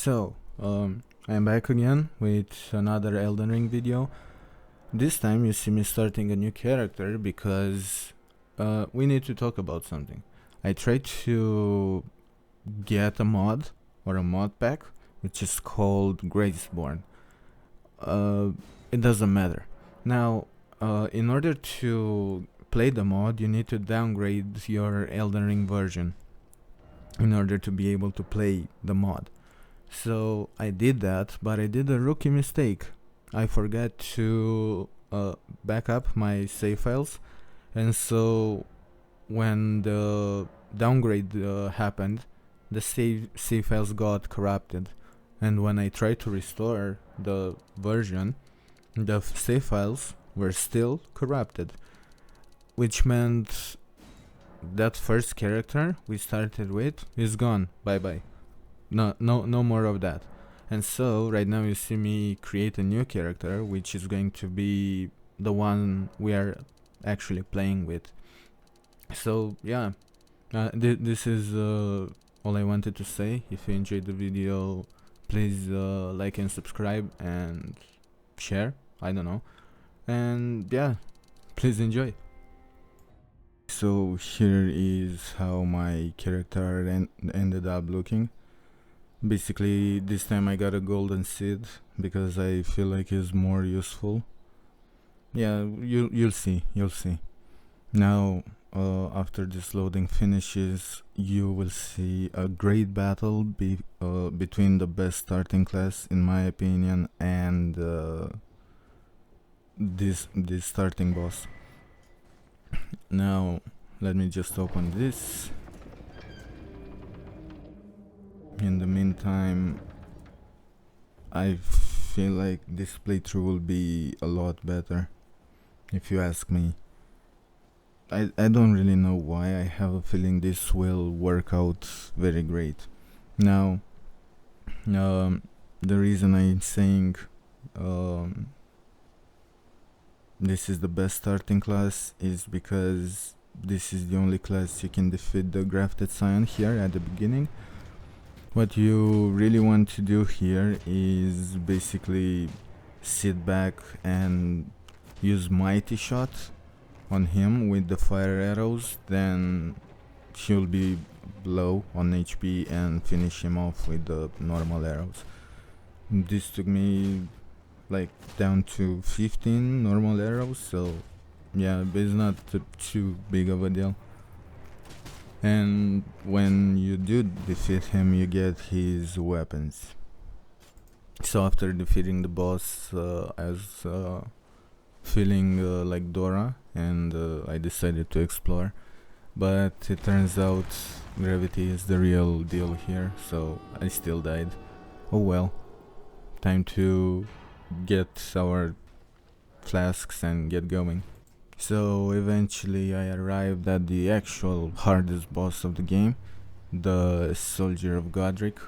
I'm back again with another Elden Ring video. This time you see me starting a new character because we need to talk about something. I tried to get a mod or a mod pack which is called Graceborn. It doesn't matter. Now, in order to play the mod, you need to downgrade your Elden Ring version in order to be able to play the mod. So I did that, but I did a rookie mistake. I forgot to back up my save files, and so when the downgrade happened, the save files got corrupted. And when I tried to restore the version, the save files were still corrupted, which meant that first character we started with is gone. Bye bye. No more of that. And so right now you see me create a new character, which is going to be the one we are actually playing with. So yeah, this is all I wanted to say. If you enjoyed the video, please like and subscribe and share. I don't know. And yeah, please enjoy. So here is how my character ended up looking. Basically, this time I got a golden seed because I feel like it's more useful. Yeah, you'll see. Now, after this loading finishes, you will see a great battle between the best starting class, in my opinion, and this starting boss. Now, let me just open this. In the meantime, I feel like this playthrough will be a lot better, if you ask me. I don't really know why. I have a feeling this will work out very great. Now, the reason I'm saying this is the best starting class is because this is the only class you can defeat the Grafted Scion here at the beginning. What you really want to do here is basically sit back and use Mighty Shot on him with the fire arrows, then he'll be low on HP and finish him off with the normal arrows. This took me like down to 15 normal arrows, so yeah, but it's not too big of a deal. And when you do defeat him, you get his weapons. So after defeating the boss, I was feeling like Dora, and I decided to explore. But it turns out gravity is the real deal here, so I still died. Oh well. Time to get our flasks and get going. So eventually I arrived at the actual hardest boss of the game, the Soldier of Godric.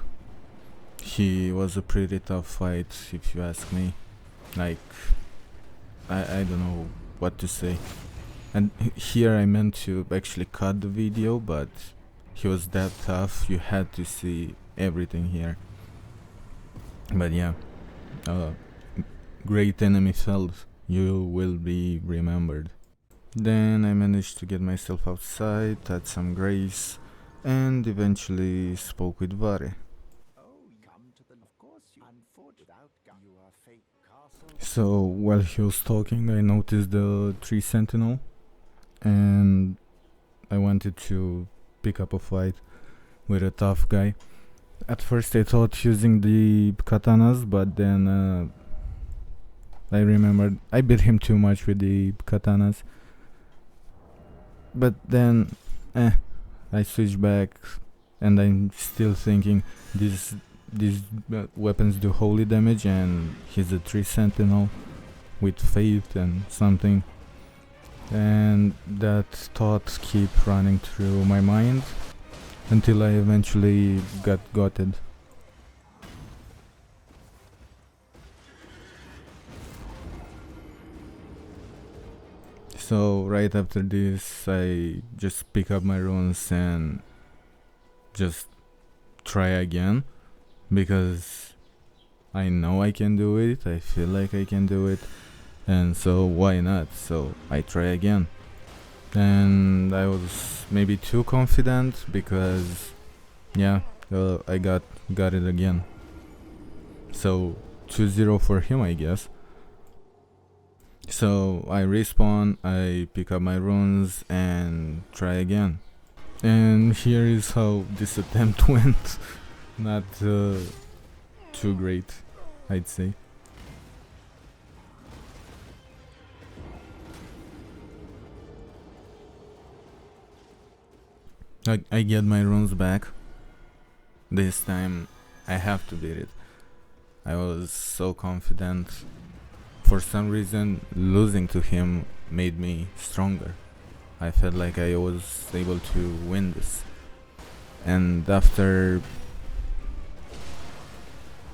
He was a pretty tough fight, if you ask me. Like, I don't know what to say. And here I meant to actually cut the video, but he was that tough, you had to see everything here. But yeah, great enemy felled, you will be remembered. Then I managed to get myself outside, had some grace, and eventually spoke with Vare. So while he was talking, I noticed the tree sentinel, and I wanted to pick up a fight with a tough guy. At first I thought using the katanas, but then I remembered I beat him too much with the katanas. But then, I switched back, and I'm still thinking these weapons do holy damage, and he's a tree sentinel with faith and something, and that thought keep running through my mind until I eventually got gutted. So right after this, I just pick up my runes and just try again. because I know I can do it, I feel like I can do it, and so why not? So I try again. And I was maybe too confident because, yeah, I got it again. So 2-0 for him, I guess. So I respawn, I pick up my runes and try again. And here is how this attempt went. Not too great, I'd say. I get my runes back. This time I have to beat it. I was so confident. For some reason, losing to him made me stronger. I felt like I was able to win this. And after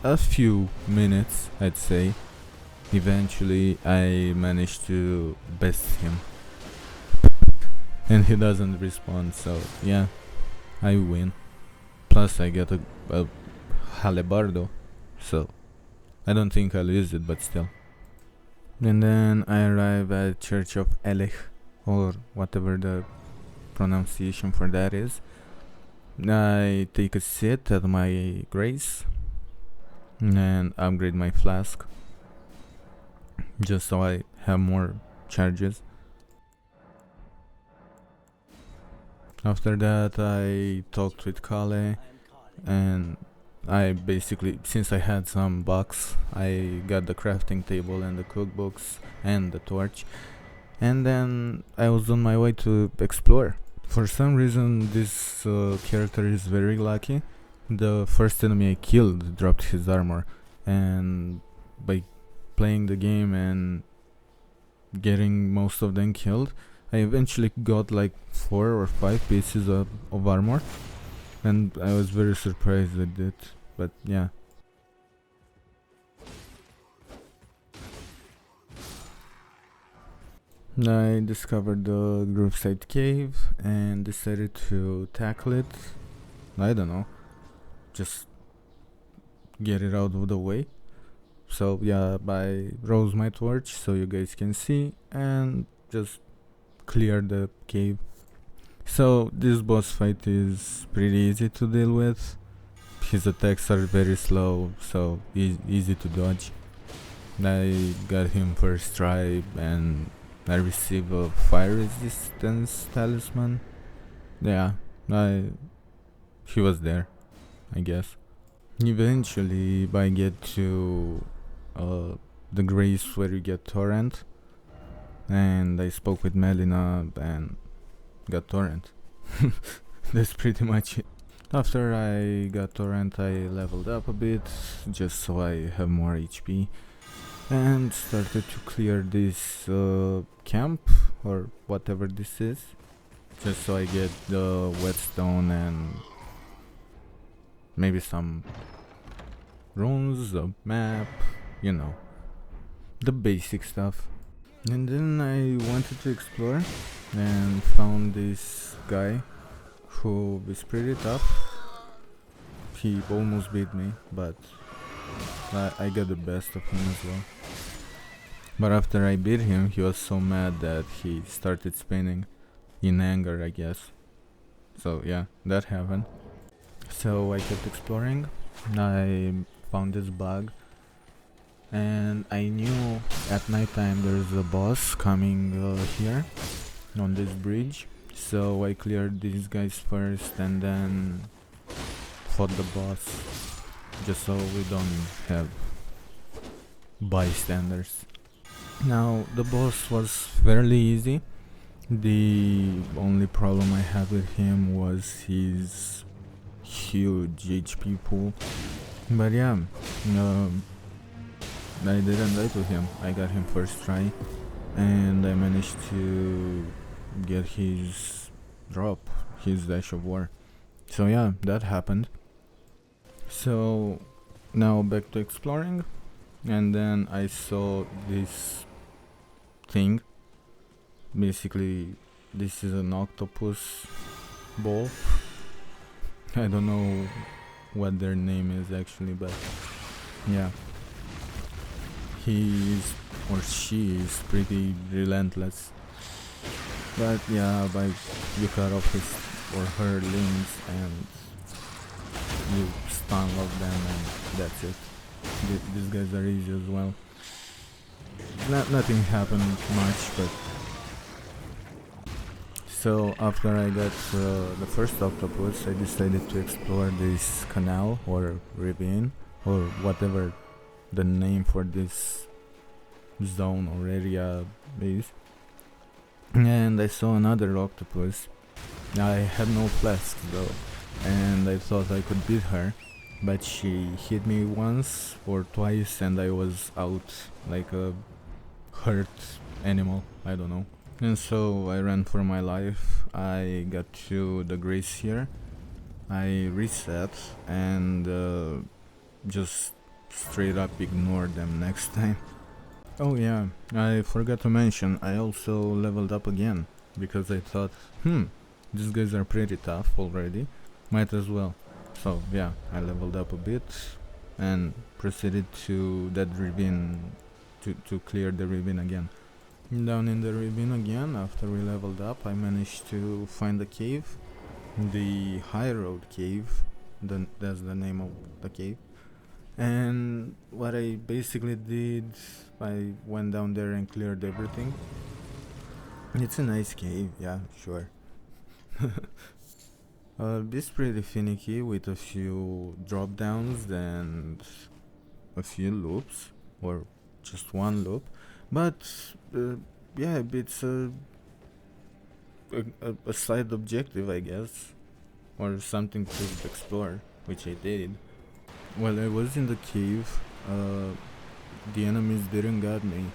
a few minutes, I'd say, eventually I managed to best him. And he doesn't respond, so yeah, I win. Plus I get a Halebardo, so I don't think I'll use it, but still. And then I arrive at Church of Elech, or whatever the pronunciation for that is. I take a sit at my grace and upgrade my flask just so I have more charges. After that I talked with Kale, and I basically, since I had some bucks, I got the crafting table and the cookbooks and the torch, and then I was on my way to explore. For some reason this character is very lucky. The first enemy I killed dropped his armor, and by playing the game and getting most of them killed, I eventually got like 4 or 5 pieces of armor, and I was very surprised at it, but yeah. I discovered the Graveside Cave and decided to tackle it. I don't know, just get it out of the way. So yeah, I rose my torch so you guys can see and just clear the cave. So this boss fight is pretty easy to deal with. His attacks are very slow, so easy to dodge. I got him first try and I received a fire resistance talisman. Yeah, he was there, I guess. Eventually I get to the grace where you get torrent, and I spoke with Melina and got torrent. That's pretty much it. After I got torrent I leveled up a bit just so I have more HP and started to clear this camp or whatever this is, just so I get the whetstone and maybe some runes, a map, you know, the basic stuff. And then I wanted to explore and found this guy who is pretty tough. He almost beat me, but I got the best of him as well. But after I beat him, he was so mad that he started spinning in anger, I guess. So yeah, that happened. So I kept exploring. I found this bug, and I knew at night time there's a boss coming here on this bridge. So I cleared these guys first and then fought the boss, just so we don't have bystanders. Now the boss was fairly easy. The only problem I had with him was his huge HP pool. But yeah, I didn't die to him. I got him first try and I managed to get his drop, his Dash of War. So yeah, that happened. So now back to exploring, and then I saw this thing. Basically this is an octopus ball. I don't know what their name is actually, but yeah, he is or she is pretty relentless. But yeah, you cut off his or her limbs and you stun lock them and that's it. These guys are easy as well. Nothing happened much, but so after I got the first octopus, I decided to explore this canal or ravine or whatever the name for this zone or area is. And I saw another octopus. I had no flasks though, and I thought I could beat her, but she hit me once or twice and I was out like a hurt animal, I don't know. And so I ran for my life. I got to the grace here, I reset and just straight up ignore them next time. Oh yeah, I forgot to mention, I also leveled up again, because I thought, these guys are pretty tough already, might as well. So yeah, I leveled up a bit and proceeded to that ravine, to clear the ravine again. Down in the ravine again, after we leveled up, I managed to find a cave, the High Road Cave, that's the name of the cave. And what I basically did, I went down there and cleared everything. It's a nice cave, yeah, sure. It's pretty finicky with a few drop downs and a few loops, or just one loop. But yeah, it's a side objective, I guess, or something to explore, which I did. While I was in the cave, the enemies didn't got me.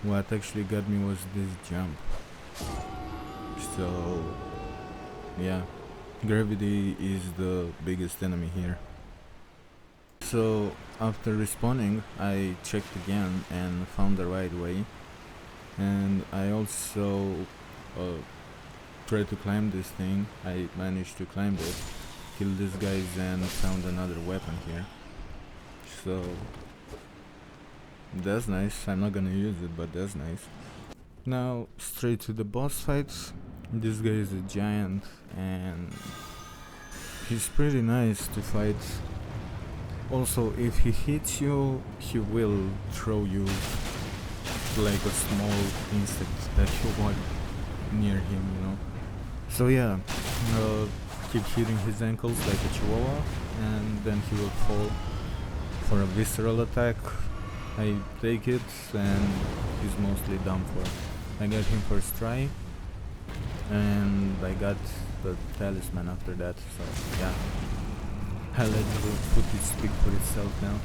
What actually got me was this jump. So yeah, gravity is the biggest enemy here. So after respawning, I checked again and found the right way, and I also tried to climb this thing. I managed to climb it, killed these guys and found another weapon here. So that's nice. I'm not gonna use it, but that's nice. Now straight to the boss fight. This guy is a giant and he's pretty nice to fight. Also, if he hits you, he will throw you like a small insect that you want near him, you know. So yeah, keep hitting his ankles like a chihuahua and then he will fall for a visceral attack. I take it and he's mostly done for. I got him first try and I got the talisman after that, so yeah. I'll let the footage speak for itself now.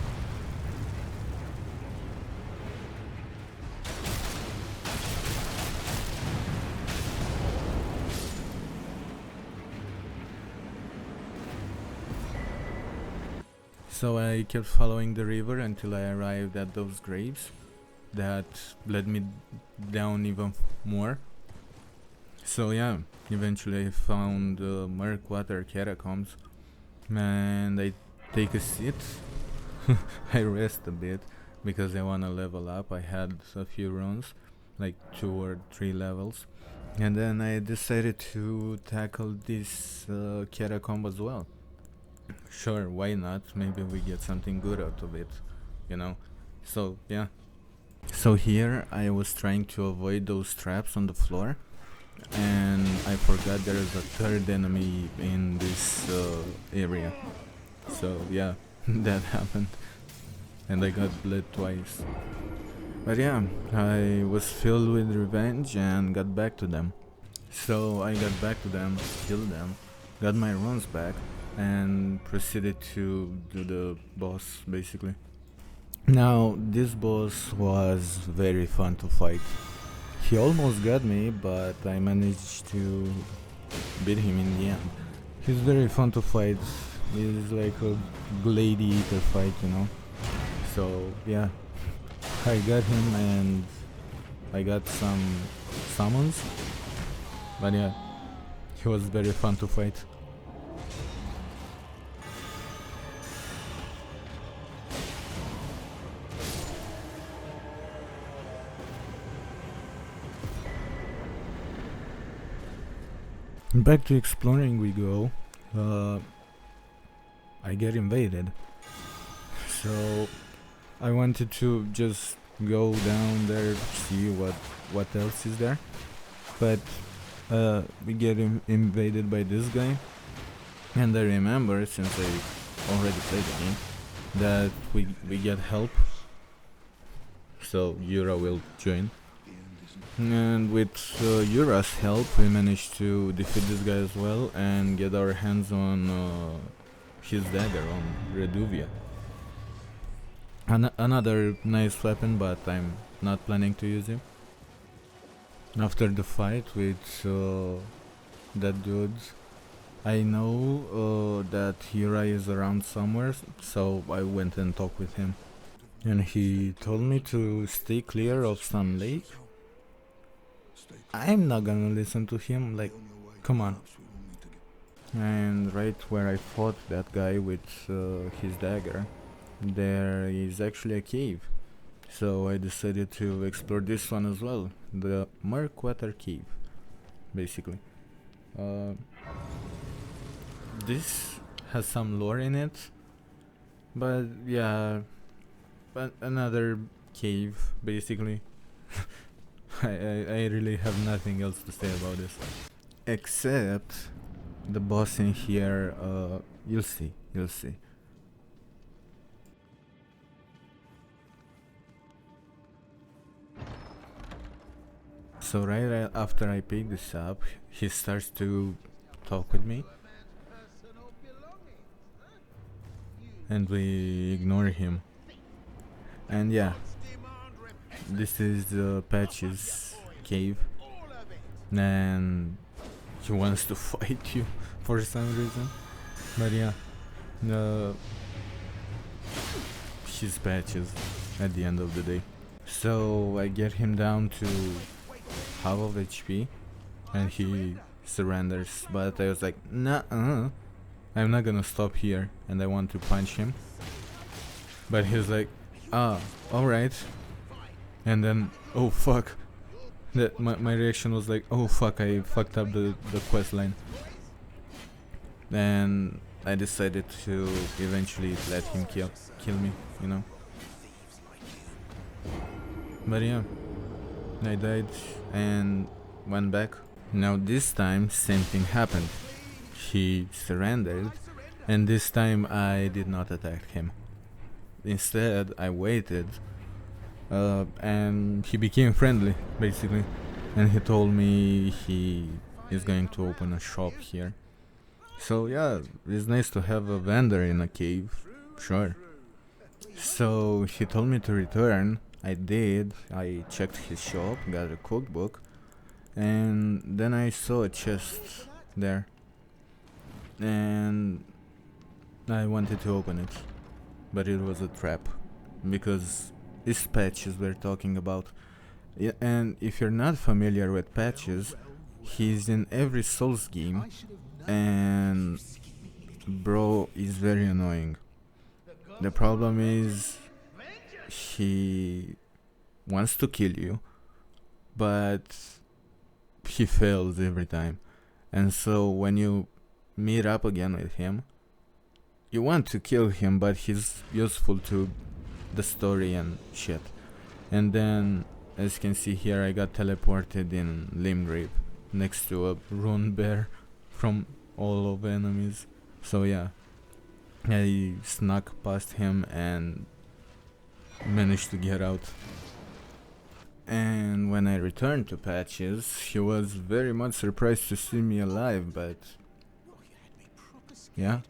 So I kept following the river until I arrived at those graves that led me down even more. So yeah, eventually I found Murkwater Catacombs and I take a seat. I rest a bit because I wanna level up. I had a few runs, like 2 or 3 levels, and then I decided to tackle this catacomb as well. Sure, why not? Maybe we get something good out of it, you know? So yeah. So here I was trying to avoid those traps on the floor, and I forgot there is a third enemy in this area. So yeah, that happened, and I got bled twice. But yeah, I was filled with revenge and got back to them. So I got back to them, killed them, got my runs back, and proceeded to do the boss basically. Now this boss was very fun to fight. He almost got me, but I managed to beat him in the end. He's very fun to fight. He's like a gladiator fight, you know. So yeah, I got him and I got some summons. But yeah, he was very fun to fight. Back to exploring we go. I get invaded. So I wanted to just go down there, see what else is there. But we get invaded by this guy. And I remember, since I already played the game, that we get help. So Yura will join. And with Yura's help, we managed to defeat this guy as well and get our hands on his dagger, on Reduvia. Another nice weapon, but I'm not planning to use it. After the fight with that dude, I know that Yura is around somewhere, so I went and talked with him. And he told me to stay clear of some lake. I'm not gonna listen to him, like, come on. And right where I fought that guy with his dagger, there is actually a cave. So I decided to explore this one as well, the Murkwater Cave, basically. This has some lore in it, but yeah, but another cave, basically. I really have nothing else to say about this. Except the boss in here, you'll see. So right after I pick this up, he starts to talk with me. And we ignore him. And yeah, this is Patch's cave. And he wants to fight you for some reason. But yeah, he's Patches at the end of the day. So I get him down to half of HP and he surrenders. But I was like, nah, I'm not gonna stop here, and I want to punch him. But he's like, alright. And then, oh fuck. My reaction was like, oh fuck, I fucked up the quest line. And I decided to eventually let him kill me, you know. But yeah, I died and went back. Now this time, same thing happened. He surrendered, and this time I did not attack him. Instead, I waited, and he became friendly, basically. And he told me he is going to open a shop here. So yeah, it's nice to have a vendor in a cave, sure. So he told me to return. I did. I checked his shop, got a cookbook, and then I saw a chest there. And I wanted to open it, but it was a trap, because this Patches we're talking about. Yeah, and if you're not familiar with Patches, he's in every Souls game, and bro is very annoying. The problem is he wants to kill you, but he fails every time. And so when you meet up again with him, you want to kill him, but he's useful to the story and shit. And then, as you can see here, I got teleported in Limgrave next to a rune bear from all of enemies. So yeah, I snuck past him and managed to get out. And when I returned to Patches, he was very much surprised to see me alive, but yeah.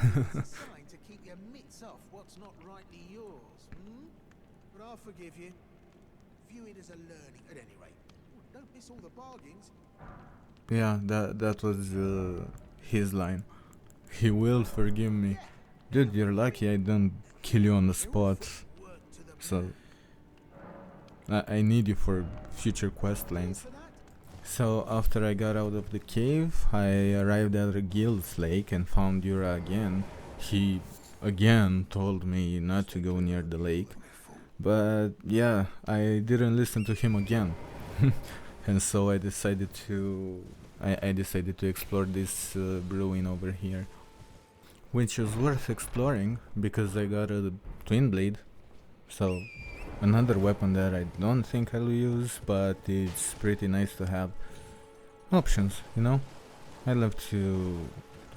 To keep your mitts off what's not rightly yours. But I'll forgive you. View it as a learning at any rate. Don't miss all the bargains. Yeah, that was his line. He will forgive me. Dude, you're lucky I don't kill you on the spot. So I need you for future quest lines. So after I got out of the cave, I arrived at the Guild's lake and found Yura again. He again told me not to go near the lake, but yeah, I didn't listen to him again. And so I decided to I decided to explore this ruin over here, which was worth exploring because I got a twin blade, so another weapon that I don't think I'll use, but it's pretty nice to have options, you know? I love to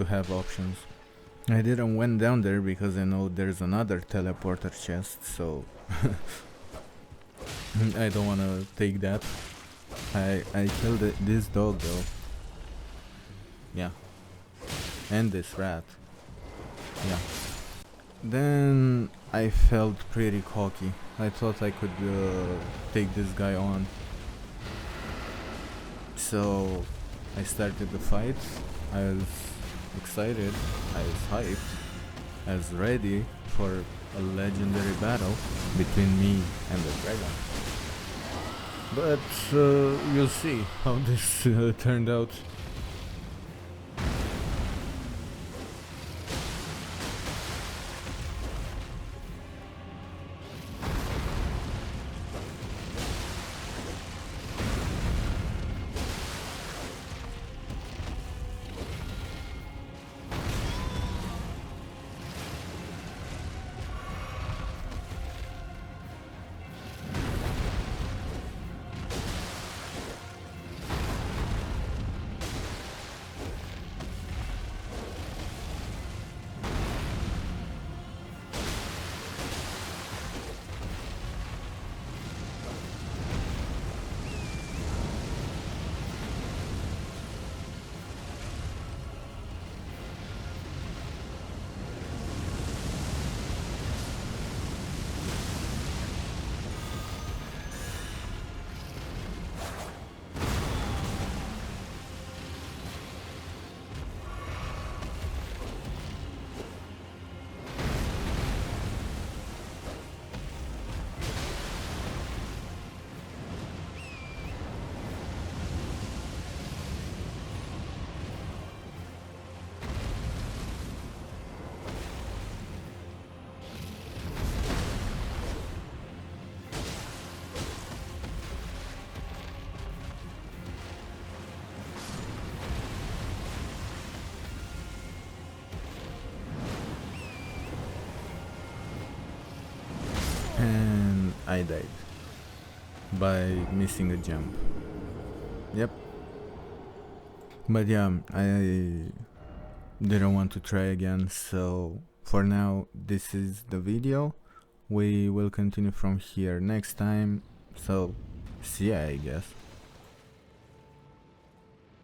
have options. I didn't went down there because I know there's another teleporter chest, so I don't wanna take that. I killed this dog though. Yeah. And this rat. Yeah. Then I felt pretty cocky. I thought I could take this guy on. So I started the fight. I was excited. I was hyped. I was ready for a legendary battle between me and the dragon. But you'll see how this turned out. And I died by missing a jump. Yep. But yeah, I didn't want to try again, so for now this is the video. We will continue from here next time, so see ya, I guess.